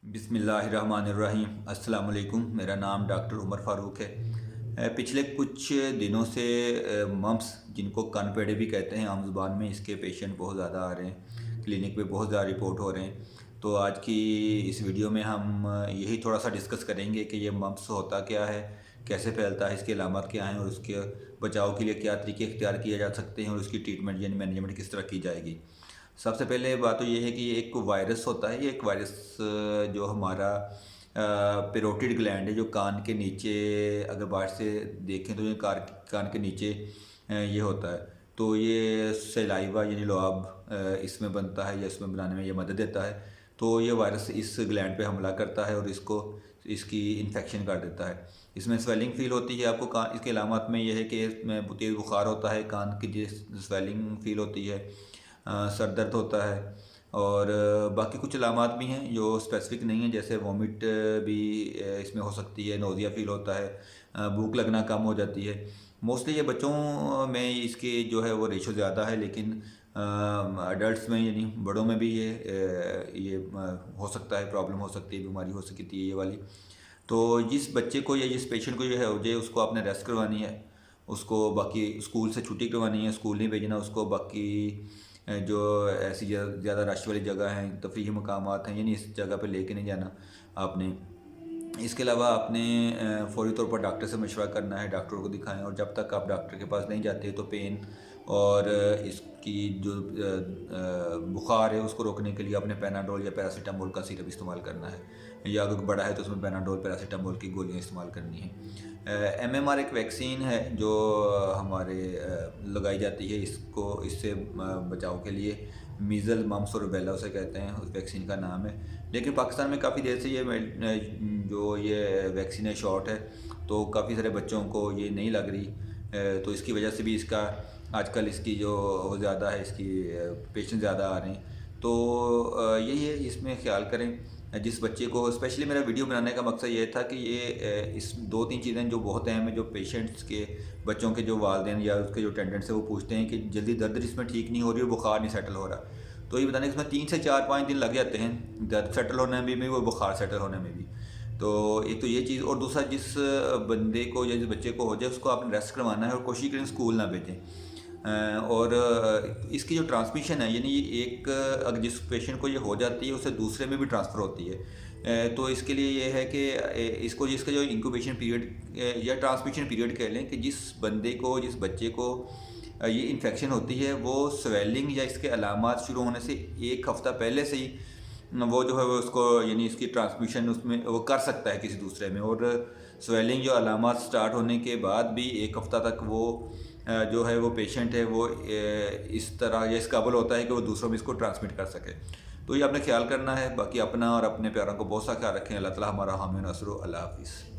बिस्मिल्लाहिर्रहमानिर्रहीम। अस्सलाम वालेकुम। मेरा नाम डॉक्टर उमर फ़ारूक है। पिछले कुछ दिनों से मम्प्स जिनको कनपेड़े भी कहते हैं आम ज़ुबान में, इसके पेशेंट बहुत ज़्यादा आ रहे हैं। क्लिनिक पे बहुत ज़्यादा रिपोर्ट हो रहे हैं। तो आज की इस वीडियो में हम यही थोड़ा सा डिस्कस करेंगे कि ये मम्प्स होता क्या है, कैसे फैलता है, इसके अलामत क्या हैं और उसके बचाव के लिए क्या तरीके इख्तियार किए जा सकते हैं और उसकी ट्रीटमेंट यानी मैनेजमेंट किस तरह की जाएगी। सबसे पहले बात तो ये है कि ये एक वायरस होता है। ये एक वायरस जो हमारा पेरोटिड ग्लैंड है, जो कान के नीचे, अगर बाहर से देखें तो ये कान के नीचे ये होता है। तो ये सलाइवा यानी लुआब इसमें बनता है या इसमें बनाने में ये मदद देता है। तो ये वायरस इस ग्लैंड पे हमला करता है और इसकी इन्फेक्शन कर देता है। इसमें स्वेलिंग फील होती है आपको। कान इसके अलामत में यह है कि इसमें तेज़ बुखार होता है, कान की स्वेलिंग फील होती है, सर दर्द होता है और बाकी कुछ अलामात भी हैं जो स्पेसिफिक नहीं हैं, जैसे वॉमिट भी इसमें हो सकती है, नोज़िया फील होता है, भूख लगना कम हो जाती है। मोस्टली ये बच्चों में इसके जो है वो रेशो ज़्यादा है, लेकिन अडल्ट्स में यानी बड़ों में भी ये हो सकता है, प्रॉब्लम हो सकती है, बीमारी हो सकती है ये वाली। तो जिस बच्चे को या जिस पेशेंट को ये है हो जाए, उसको आपने रेस्ट करवानी है, उसको बाकी स्कूल से छुट्टी करवानी है, स्कूल नहीं भेजना उसको। बाकी जो ऐसी ज़्यादा रश वाली जगह हैं, तफरीही मकामात हैं, यानी इस जगह पे लेके नहीं जाना आपने। इसके अलावा आपने फ़ौरी तौर पर डॉक्टर से मशवरा करना है, डॉक्टर को दिखाएं। और जब तक आप डॉक्टर के पास नहीं जाते तो पेन और इसकी जो बुखार है उसको रोकने के लिए आपने पैनाडोल या पैरासीटामोल का सिरप इस्तेमाल करना है, या अगर बड़ा है तो उसमें पैनाडोल पैरासीटामोल की गोलियां इस्तेमाल करनी है। MMR एक वैक्सीन है जो हमारे लगाई जाती है, इससे बचाव के लिए। मीज़ल, मम्प्स और रूबेला उसे कहते हैं, उस वैक्सीन का नाम है। लेकिन पाकिस्तान में काफ़ी देर से ये वैक्सीन है शॉर्ट है, तो काफ़ी सारे बच्चों को ये नहीं लग रही। तो इसकी वजह से भी इसका आजकल इसकी जो वो ज़्यादा है, इसकी पेशेंट ज़्यादा आ रहे हैं। तो यही है, इसमें ख्याल करें। जिस बच्चे को, स्पेशली मेरा वीडियो बनाने का मकसद ये था कि ये इस 2-3 चीज़ें जो बहुत अहम है, जो पेशेंट्स के बच्चों के जो वालिदैन या उसके जो अटेंडेंट्स है वो पूछते हैं कि जल्दी दर्द इसमें ठीक नहीं हो रही और बुखार नहीं सेटल हो रहा। तो ये बताने कि इसमें 3 से 4-5 दिन लग जाते हैं दर्द सेटल होने में भी, वो बुखार सेटल होने में भी। तो एक तो ये चीज़, और दूसरा जिस बंदे को या जिस बच्चे को हो जाए उसको आपने रेस्ट करवाना है और कोशिश करें स्कूल ना भेजें। और इसकी जो ट्रांसमिशन है, यानी ये एक अगर जिस पेशेंट को ये हो जाती है उससे दूसरे में भी ट्रांसफ़र होती है। तो इसके लिए ये है कि इसका जो इंक्यूबेशन पीरियड या ट्रांसमिशन पीरियड कह लें, कि जिस बंदे को, जिस बच्चे को ये इन्फेक्शन होती है, वो स्वेलिंग या इसके अलामात शुरू होने से 1 हफ़्ता पहले से ही वो जो है वो उसको, यानी इसकी ट्रांसमिशन उसमें वो कर सकता है किसी दूसरे में। और स्वेलिंग जो अलामात स्टार्ट होने के बाद भी 1 हफ़्ता तक वो जो है वो पेशेंट है वो इस तरह या इस काबिल होता है कि वो दूसरों में इसको ट्रांसमिट कर सके। तो ये आपने ख्याल करना है। बाकी अपना और अपने प्यारों को बहुत सा ख्याल रखें। अल्लाह ताला हमारा हामी नसर। अल्लाह हाफ़िज़।